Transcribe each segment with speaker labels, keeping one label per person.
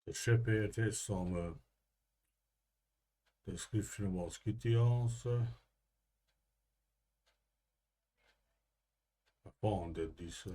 Speaker 1: The ship here, it has some description about Scythians. I found that this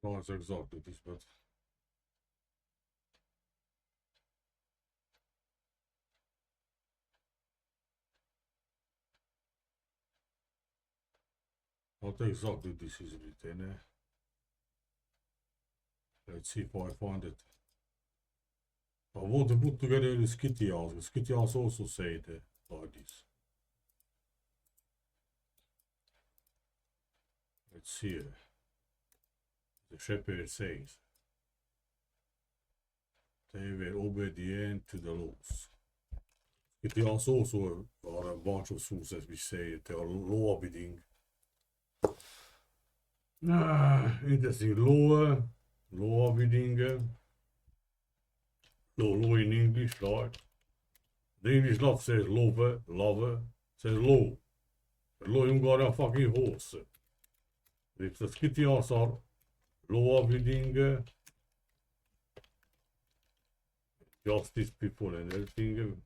Speaker 1: not exactly this, but not exactly this is written. Let's see if I find it. I want to put together the Scythians. The Scythians also say it like this. Let's see. The shepherd says they were obedient to the laws. Scythians also are a bunch of sources which say they are law-abiding. Interesting. Law-abiding. Law in English, right? The English love says lover, says law. The law in Ungarian fucking horse. If the Scythians are law-abiding, justice people and everything,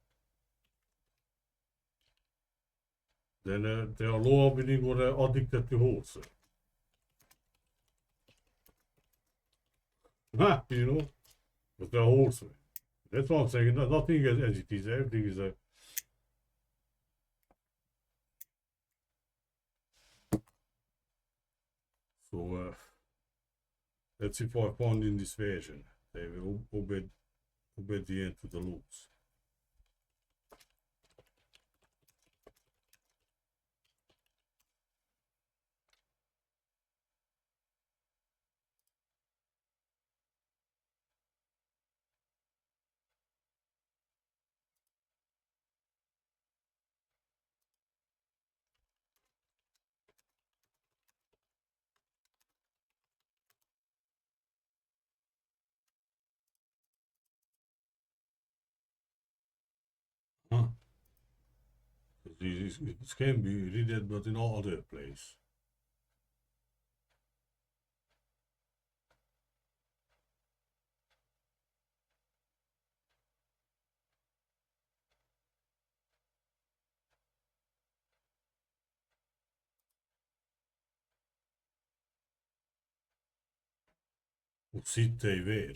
Speaker 1: then they are law-abiding or addicted to horse. You know? But they're horsemen. That's what I'm saying. Nothing as it is. Everything is a... So, let's see if I found in this version. They were obedient to the laws. Huh? This can be read, but in all other place. Hoe zit they were?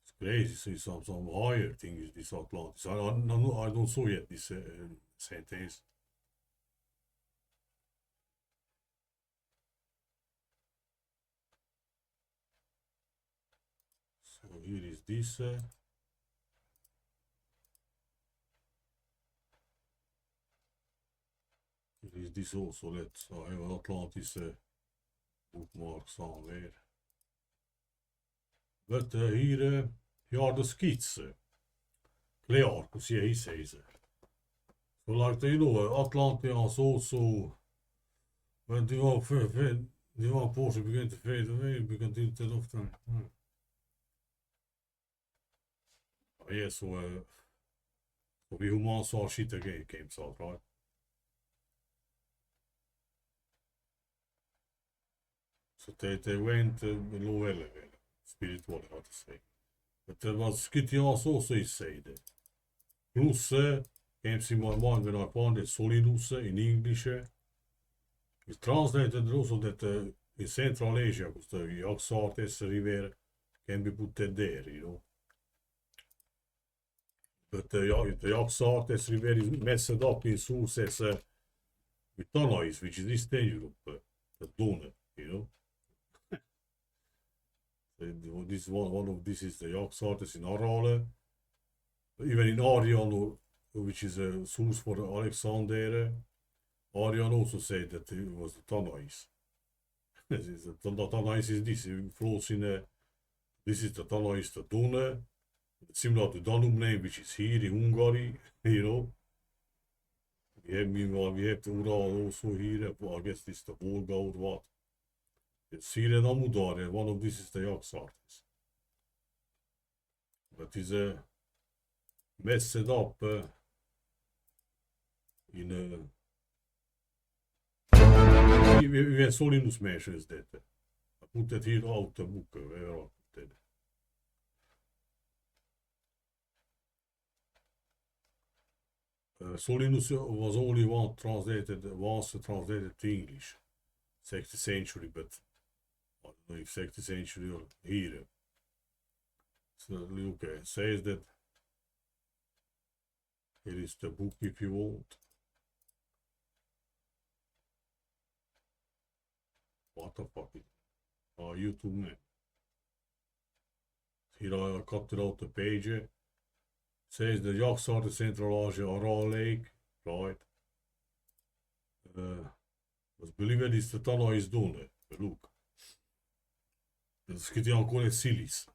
Speaker 1: It's crazy. See some higher thing is this Atlantis. I don't saw yet this sentence. So here is this. Here is this also. Let's I have Atlantis bookmark somewhere. But here are the skits. Klearchus, yeah, he says. So like you know, Atlanteans also, when the one portion began to fade away, began to tell often. Yeah, so we humans saw shit again came out, right? So they went below level, spiritual, how to say. But there was Scythians also is said. Plus, came in my mind when I found it Solidus in English. It's translated also that in Central Asia, because the Yaxartes river can be put there, you know. But the Yaxartes river is messed up in sources with Tanais, which is Eastern Europe, the Don, you know. This one of this is the Jagsartes in Arale. Even in Arian, which is a source for Alexander, Arian also said that it was the Tanais. The Tanais is this. It flows in this is the Tanais, the Dune, similar to Danube name, which is here in Hungary, you know. Meanwhile, we have the Ural also here. I guess this is the Volga or what. It's here in Amudar, one of this is the Jagsartes. But it's messed up in even Solinus mentions that. I put that here out the book. Where I put that. Solinus was only once translated to English, 6th century, but I don't know if 6th century or here. So look, it says that here is the book if you want. What the fuck is it? YouTube name. Here I cut out the page. It says the Jagsartes Central Asia Aral Lake, right? Was believed is the Tanais Dune. Look. Det skulle jag kolla Silis.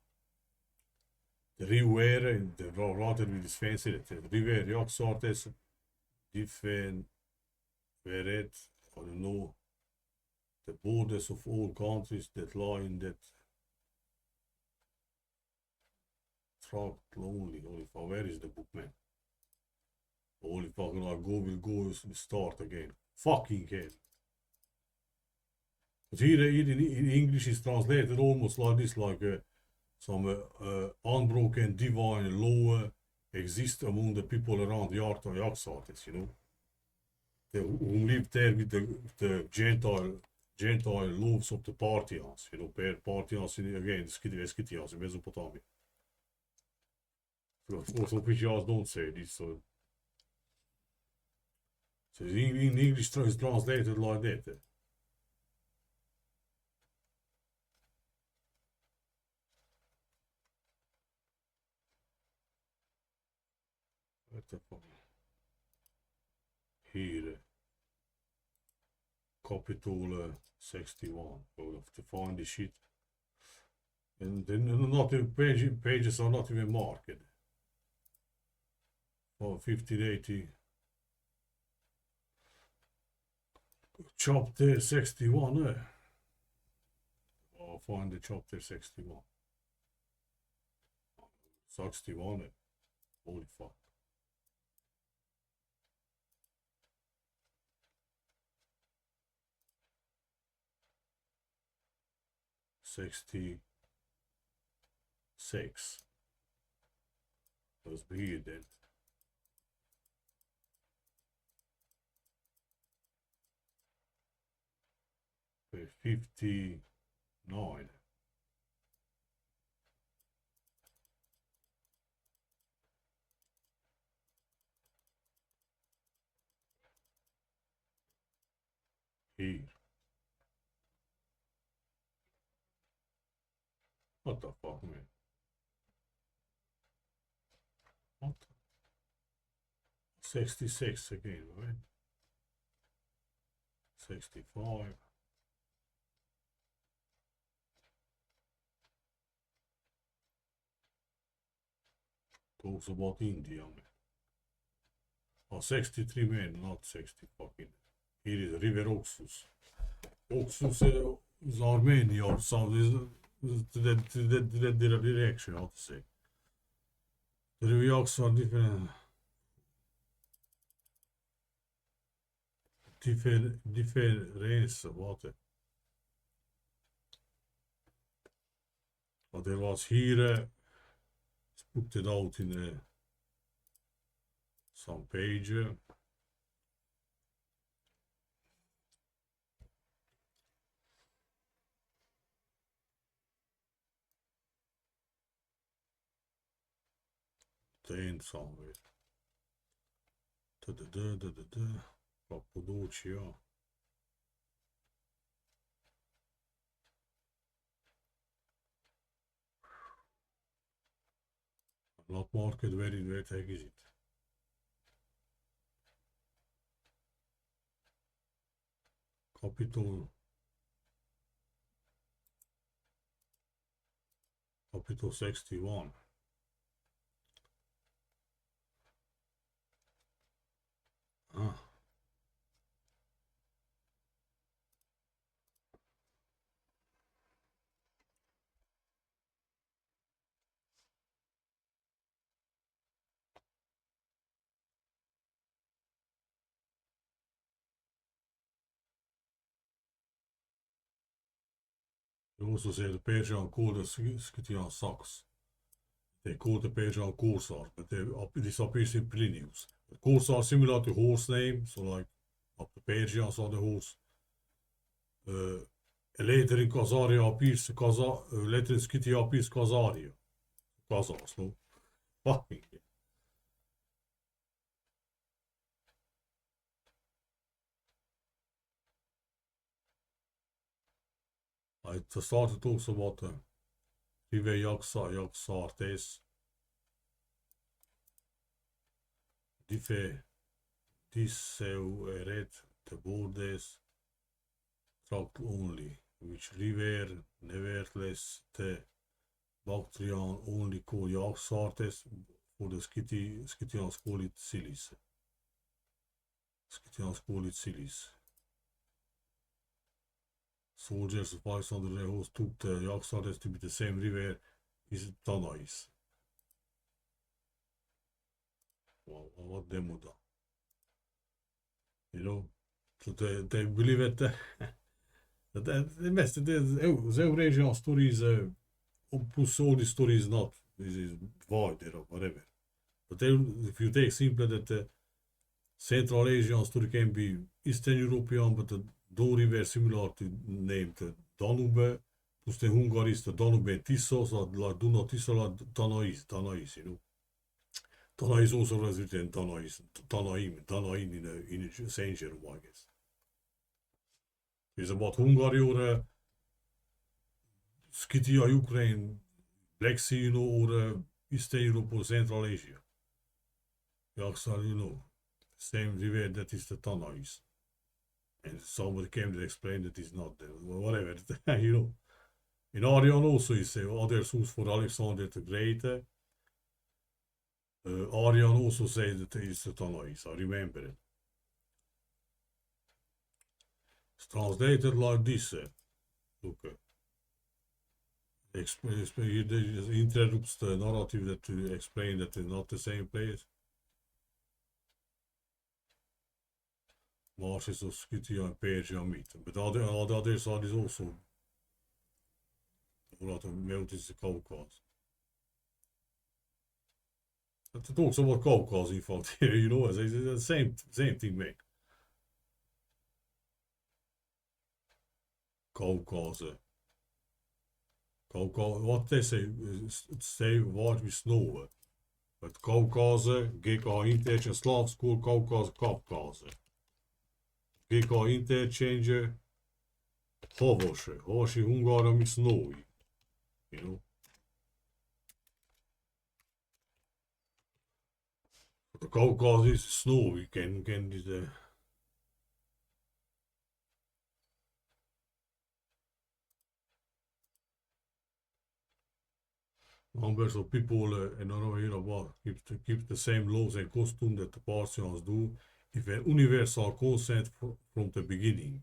Speaker 1: The river, the water with this fancy, the river Jagsartes, different, I don't know, the borders of all countries that lie in that tract lonely. Holy fuck, where is the book, man? Holy fuck, I will go start again. Fucking hell. But here in English is translated almost like this, like some unbroken divine law exists among the people around the art of Jagsartes, you know. Who lived there with the Gentile laws of the Parthians, you know, Parthians again, the Scythians in Mesopotamia. So of course, officials don't say this, so in English it's translated like that. What the fuck? Here. Capitol 61. We'll have to find the shit. And then not even pages are not even marked. For 1580. Chapter 61. I'll find the chapter 61. 61. Holy fuck. $66. Let's be it then. Okay, 59. Here. What the fuck, man? What? 66 again, right? 65. Talks about India, man. Oh, 63 men, not 60 fucking. Here is River Oxus. Oxus is Armenia or something. To that direction, how to say. The Rivers are difference about it. But there was here, put it out in some page. In somewhere. Cappadocia. Black market, where the heck is it? Capital 61. Ah. You also say the Persian called the Scythian Sax. They call the Persian Corsar, but this appears in Plinius. The Corsar similar to horse name, so like of the Persians are the horse. Later in Khazaria appears later in Scythia appears Khazaria. Khazars, no? Fucking. I started also about Rive Jaxartes, Dife, Disseueret, the Bordes, tract only, which river, nevertheless, the Bactrian only call Jaxartes for the Scythians call it Silis. Scythians call it Silis. Soldiers of Alexander the Host took the Jaxartes to be the same river as Tanais. Wow, what demo da? You know, so they believe it. The best, the regional stories, plus all the stories not is wider or whatever. But then, if you take simply that Central Asian story can be Eastern European, but the Don River similar to named Danube, plus the Hungaris, the Danube and Tiso, so like Duna Tiso, like Tanais, you know. Tanais also was written Tanaim in Saint Jerome, I guess. It's about Hungary or Scythia, Ukraine, Black Sea, you know, or Eastern Europe or Central Asia. Yaxar, you know, same river that is the Tanais. And somebody came to explain that it's not there. Whatever, you know. In Arian also is other source for Alexander the Great. Arian also says that it's the Tanais. I remember it. It's translated like this. Look. It interrupts the narrative that to explain that it's not the same place. Marches of Scythia and Persia meet. But on the other side is also a lot of mountains the Caucasus. But it talks about Caucasus in fact here, you know, it's the same thing, mate. Caucasus. What they say what we snow. But Caucasus, GK Interchange, Slav School, Caucasus. GK Interchange, Havose. Havose Hungaria mi snowy. You know? The Caucasus is snowy, can this numbers of people and over here about keep the same laws and costume that the Parthians do if an universal consent from the beginning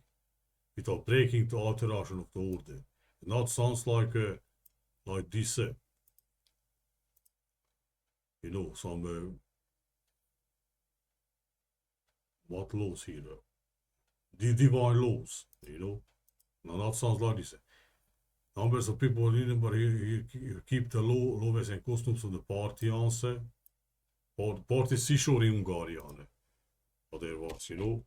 Speaker 1: without breaking the alteration of the order. It not sounds like this, you know, some what laws here? The divine laws, you know. Now that sounds like this. Numbers of people in Edinburgh here keep the laws and customs of the Parthians. Part is sure in Hungarian. Other was, you know.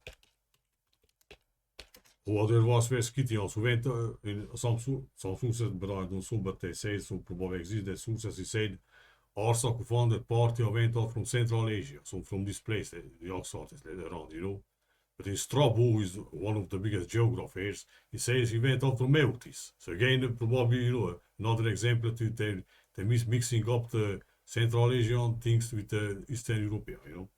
Speaker 1: Other was where Scythians who went in some sources, but I don't know, but they say so probably exist. The sources he said Arsak who founded Parthia went out from Central Asia, so from this place, the Yaxartes later on, you know. But in Strabo, who is one of the biggest geographers, he says he went out from Meotis. So again, probably, you know, another example to they mixing up the Central Asian things with the Eastern European, you know.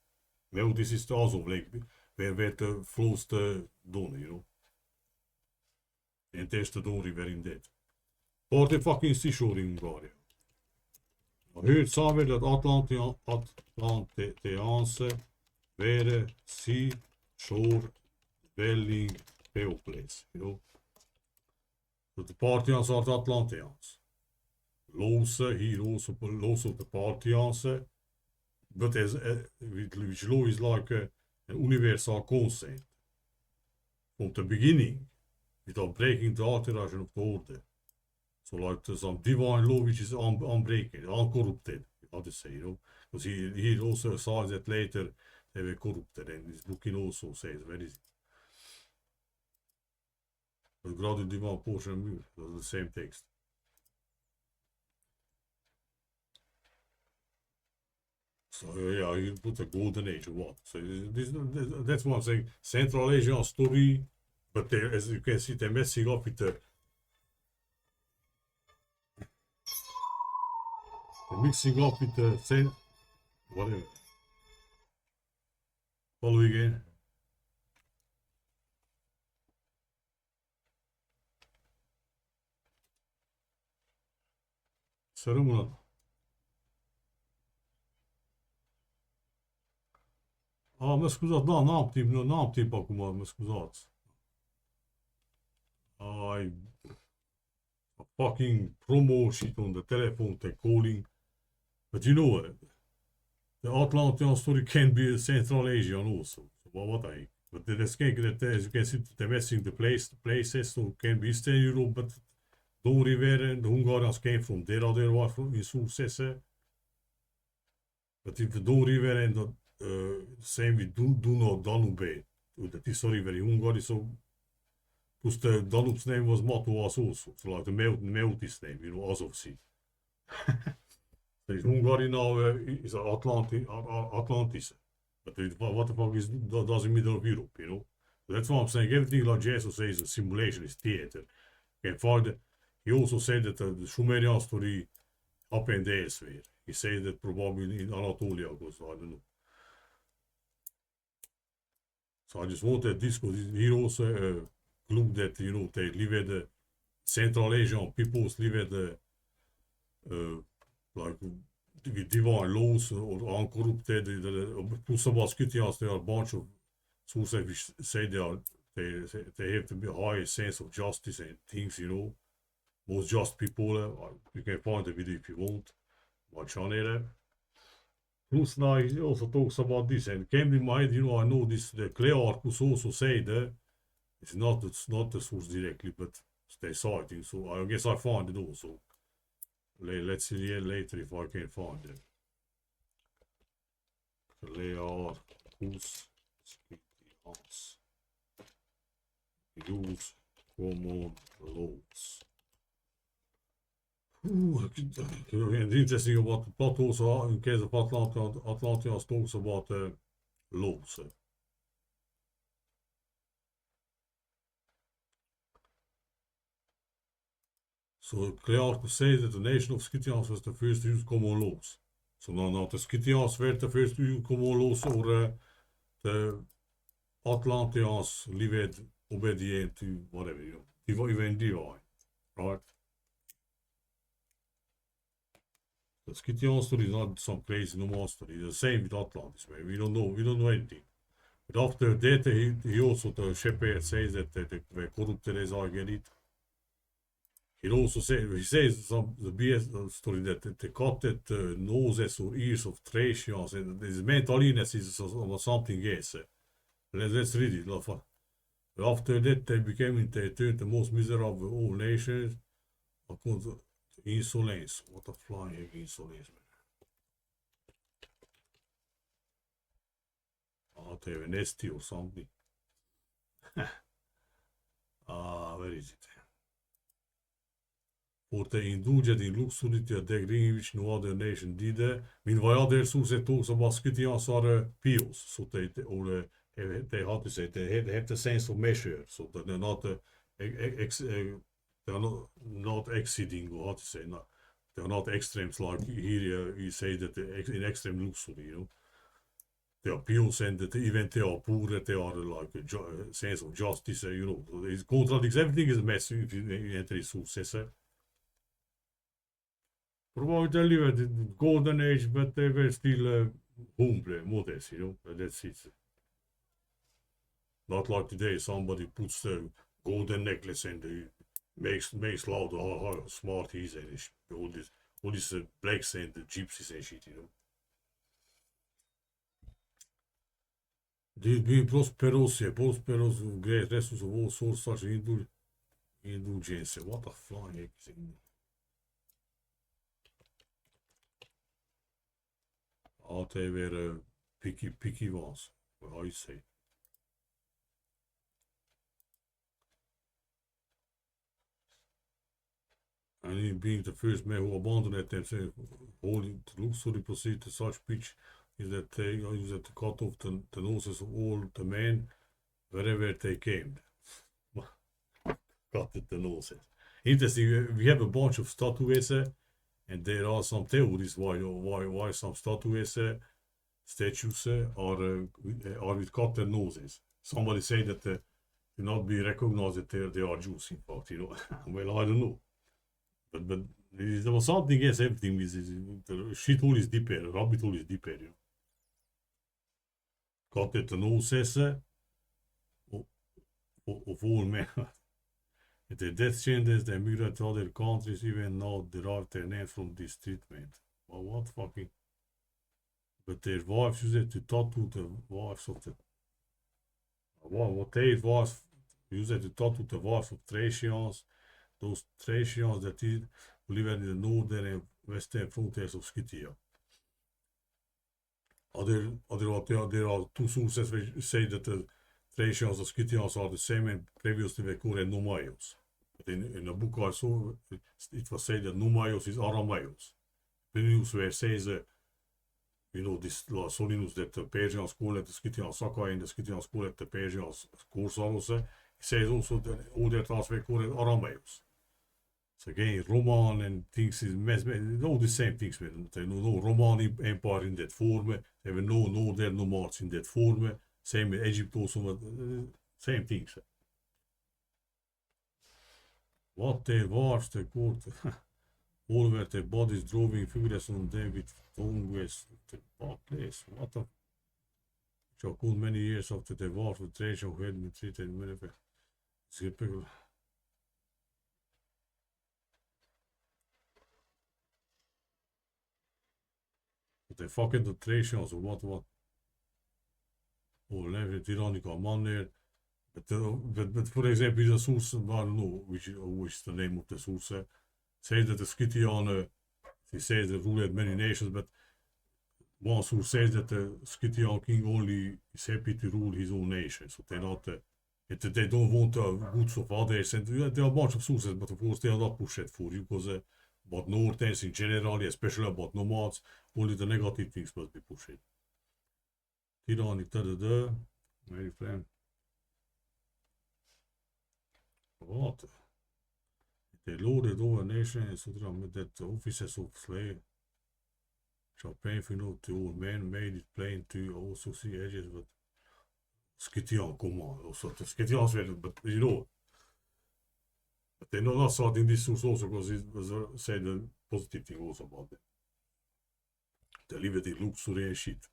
Speaker 1: Well, this is also like where the flows the done, you know. And there's the door river in that. Or the fucking seashore in Bulgaria. Hur sa vi att Atlantianse vere seashore dwelling place, you know. So the Parthians are the Atlanteans. Lose here also Lose of the Parthians, but as which law is like an universal concept from the beginning, without breaking the alteration of the order. So like some divine law which is unbreaking, uncorrupted, how to say, you know. Because he also saw that later they were corrupted, and his book also says, where is it? The grounded divine portion, the same text. So yeah, you put a golden age or what? So that's what I'm saying. Central Asian story, but as you can see, they're messing up with the mixing up with the same whatever. Follow again. Sarımına. Ma scusate, no, non ti poco, ma scusate. I fucking promo shit on the telephone, they're calling. But you know what? The Atlantean story can be Central Asian also. So what I. But that's that as you can see, they're messing the places, so can be Eastern Europe, but Don River and the Hungarians came from there, other was from in sources. But if the Don River and the same with Duno Danube, the Tisza River in Hungary, so plus the Danube's name was Matoas also, so like the Meltis name, you know, Azov Sea. Hungary now is Atlantis. But what the fuck is does in middle of Europe, you know? So that's why I'm saying everything like Jesus says is a simulation, is theater. Okay, further, he also said that the Sumerian story happened elsewhere. He said that probably in Anatolia, because I don't know. So I just wanted this because he also clue that, you know, they live at the Central Asian peoples live at the like with divine laws or uncorrupted. Plus about Scythians, there are a bunch of sources which say they have to be a high sense of justice and things, you know. Most just people, you can find the video if you want. My channel. Plus now he also talks about this and came in mind, you know, I know this, the Clearchus also said it's not the source directly, but they citing, so I guess I find it also. Let's see later if I can find it. Clearchus Scythians use common laws. And interesting about the plot also, in case of Atlanteans talks about laws. So Clearchus says that the nation of Scythians was the first to use common laws. So now the Scythians were the first to use common laws, or the Atlanteans lived obedient to whatever, you know, even divine, right? The Scythian story is not some crazy normal story. It's the same with Atlantis, man. We don't know anything. But after that, he also, the shepherd says that they were corrupted, as I get it. He says the BS story that they cut the noses or ears of Thracians, and this mental illness is something else. Let's read it. After that, they turned the most miserable of all nations. Insolence. What a flying insolence, man. They were nasty or something. Where is it? For they indulged in luxury to a degree which no other nation did. Meanwhile, other sources talks about Scythians are pious, so they how to say, they have the sense of measure, so that they're not they're not exceeding, or how to say, not They're not extremes like here. You say that in extreme luxury, They are pure and that even they are poor, they are like a sense of justice. It contradicts everything is a mess if you enter success. Probably they live at the golden age, but they were still humble, modest. That's it. Not like today, somebody puts the golden necklace and makes loud how smart he is and all these blacks and the gypsies and shit. These being prosperous, great restos of all sorts, such indulgence. What the flying heck is in? Altijd weer picky ones, how you say. And he being the first man who abandoned them, saying, holding to luxury proceed to such pitch is that they use to cut off the noses of all the men wherever they came. Cut the noses. Interesting, we have a bunch of statues, and there are some theories why some statues, statues are with cut noses. Somebody say that they not be recognized that they are Jews, in fact, Well, I don't know. But there was something else, everything is the shit hole is deeper, rabbit hole is deeper, Cut the noses of all men. The death sentence, they migrate to other countries, even now derive their name from this treatment. Well, what fucking? But their wives use it to tattoo the wives of the. What their wives use it to tattoo the wives of Thracians, those Thracians that live in the northern and western frontiers of Scythia. There are two sources which say that the Thracians and Scythians are the same and previously were called Nomaios. But in the book I saw, it was said that Nomaios is Aramaeos. Plinius where says, this Solinus that the Persians call it the Scythians Sakai and the Scythians call it the Persians Korsaros. He says also that all their trans were called Aramaeos. So again, Roman and things is all the same things. There no Roman Empire in that form. There were no northern nomads in that form. Same with Egypt also, same things. What they watched, they caught all were their bodies drawing figures on them with tongues. The place. What the? Which are called many years after the war for Trajan who had been treated in whatever. But they fucking the Trajans or what? Or lever tyrannical manner. But for example, is a source, I don't know which is the name of the source. Says that the Scythian, he says they ruled many nations, but one source says that the Scythian king only is happy to rule his own nation. So they're not, they don't want the goods of others. And there are a bunch of sources, but of course they are not pushed for you because about Northerns in general, especially about nomads, only the negative things must be pushed. Tyrannic, my friend. What? They loaded over a nation and Sutra that the officers of slave shall painfully note to all men made it plain to also see edges, but Scythian, come on, also the Scythians were, but but they know not starting this source also because it was said a positive thing also about them. They live in luxury and shit.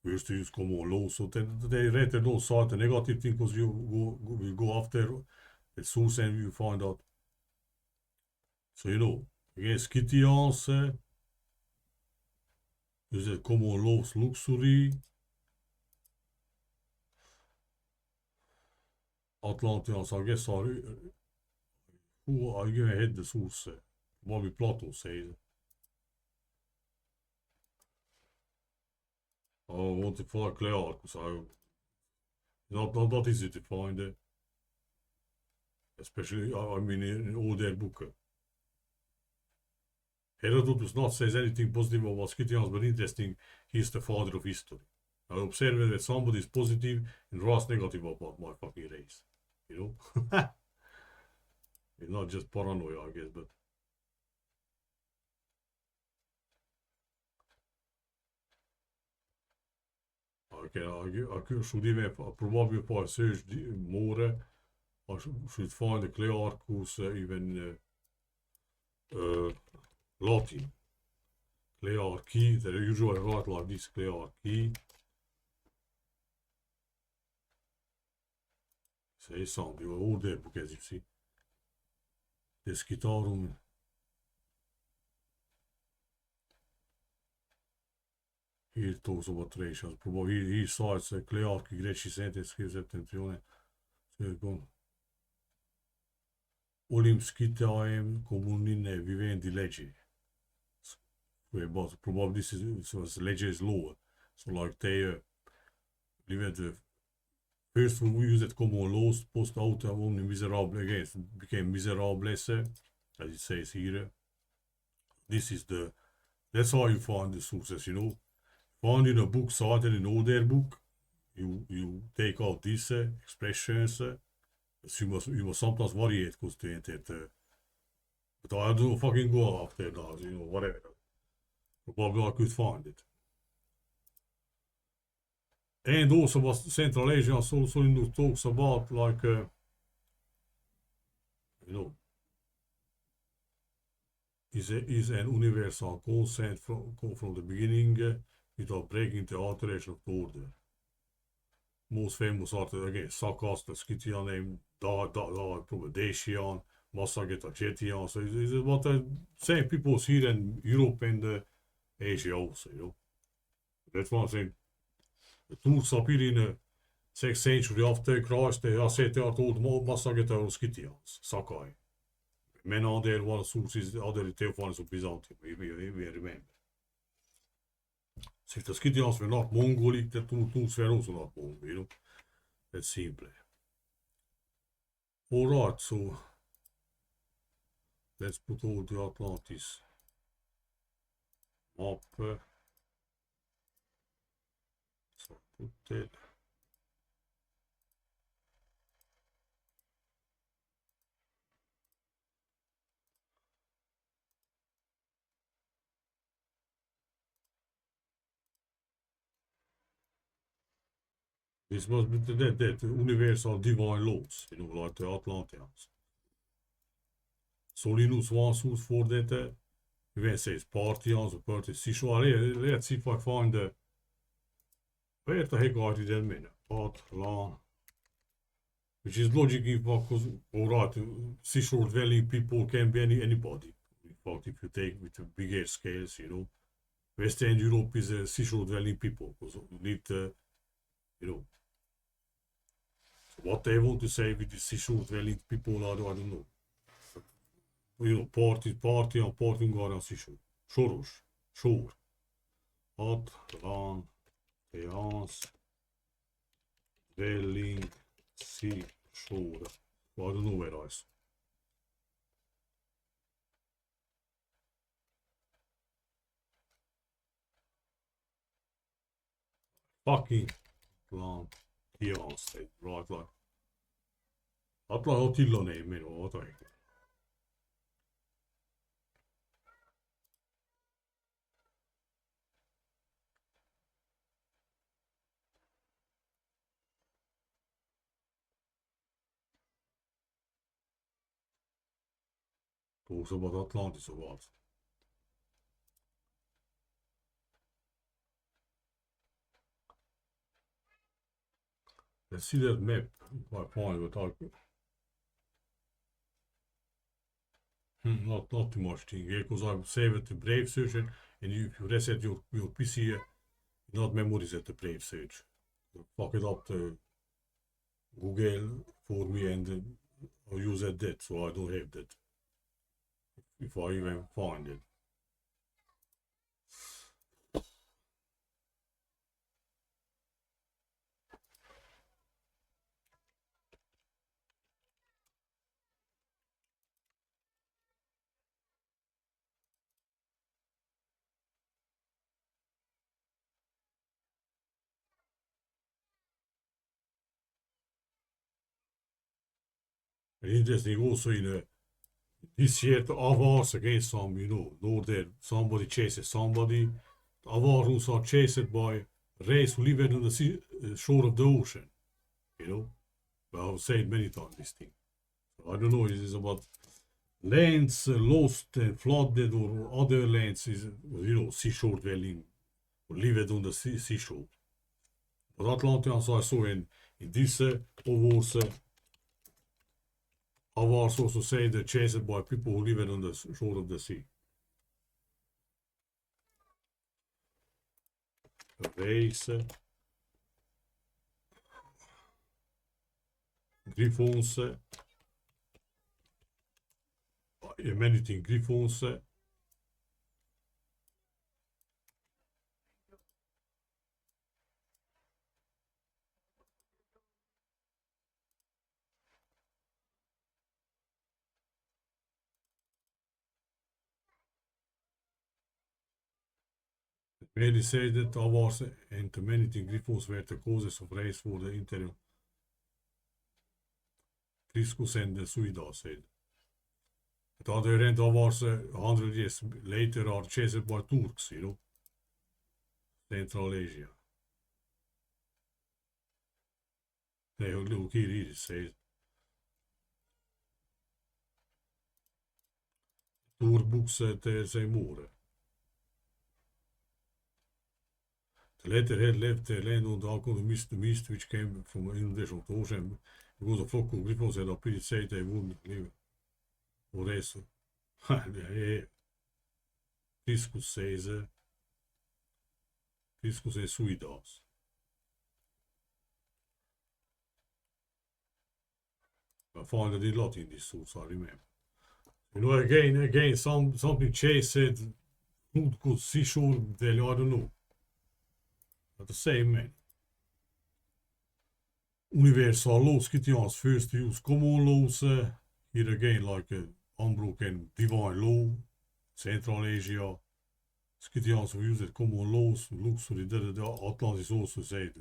Speaker 1: We used to use common law, so they rather don't start the negative thing because you go after the source and you find out. So again, Scythians use the common laws luxury. Atlanteans, I guess, are who are you ahead the source? Bobby Plato says. I want to fly clear because not easy to find it. Especially, in all their book. Herodotus not says anything positive about Scythians, but interesting, he's the father of history. I observe that somebody is positive and writes negative about my fucking race. It's not just paranoia, I guess, but I should even probably search more. I should find the Clearchus even Latin. Clearchy, they usually write like this, Clearchy. Say something, you all there because you see. This guitar room. Here it talks about traditions. Probably he cites Clearchy greci sentence scrive septentrione. Con olim scitaem communine vivendi legi. But probably this is legge is law. So like they live the first we use it common laws post autem omni miserable against became miserable as it says here. This is the that's how you find the sources, you know. Find in a book cited in older book, you take out these expressions. You must sometimes vary it because but I don't fucking go after that, you know, whatever. Probably I could find it. And also was Central Asia also talks about like you know is an universal consent from the beginning without breaking the alteration of the order. Most famous are again Sakas, the Scythian name, probably Dacian, Massageta Chetian. So it's what the same people here in Europe and Asia also, you know. That's one thing. The tools appear in the 6th century after Christ. They are said they are called Massageta or Scythians, Sakai. Many other one sources, other Theophanes of Byzantium, we remember. So if the Scythians were not Mongolic, the tools were also not Mongol, you know. That's simple. Alright, so let's put all the Atlantis map. So put that. This must be that universal divine laws, you know, like the Atlanteans. Solinus one source for that. Even says Parthians or Persians. Let's see if I find the. Where the heck are they then? Atlant. Which is logic because, alright, seashore dwelling people can be anybody. In fact, if you take with the bigger scales, you know, Western Europe is a seashore dwelling people because you need, you know. What they want to say with the seashore dwelling people, I don't know. You know, party and partying on seashore. Shore. Atlanteans dwelling seashore. Well, I don't know where I is. Fucking Atlanteans, right? Like Attila name, you know what I mean. Talks about Atlantis or what? Let's see that map. If I find what I not too much thing here because I've saved the Brave search and if you reset your PC, not memories at the Brave search. Fuck it up the Google for me and I'll use that so I don't have that. If I even find it. And interesting also in this year the avars against some, you know that somebody chases somebody. The avars are chased by race who lived on the shore of the ocean. You know, well, I've said many times this thing. So I don't know. It is about lands lost and flooded, or other lands is seashore dwelling, or lived on the seashore. But Atlanteans I saw in this wars. I was also say they're chased by people who live on the shore of the sea. Race, griffons, many things, griffons. Many say that awards and many things, griffons were the causes of race for the interior. Priscus and the Suida said. At the other end, awards 100 years later are chased by Turks, Central Asia. Nee, look here, it says. Tourbooks there say more. The latter had left the land on the alcohol mist which came from inundation of the ocean because the flock of griffons had appeared said they wouldn't live. Or race. Priscus says Suidas. I find a lot in this source, I remember. Again, something Chase said, who could seashore value, I don't know. But the same man. Universal laws, Scythians first use common laws, here again like unbroken divine law, Central Asia. Scythians who use common laws, luxury, Atlantis also said,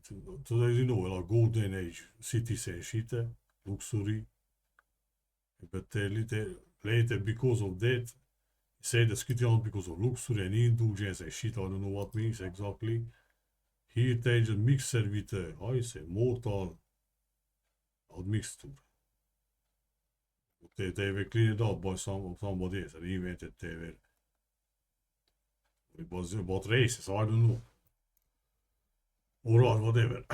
Speaker 1: so like golden age cities and shit, luxury. But later, because of that, say the Scythians because of luxury and indulgence and shit, I don't know what means exactly. Here they just mix it with, how you say, mortal admixture. They were cleaned out by somebody else and invented it was about races, I don't know. Alright, whatever.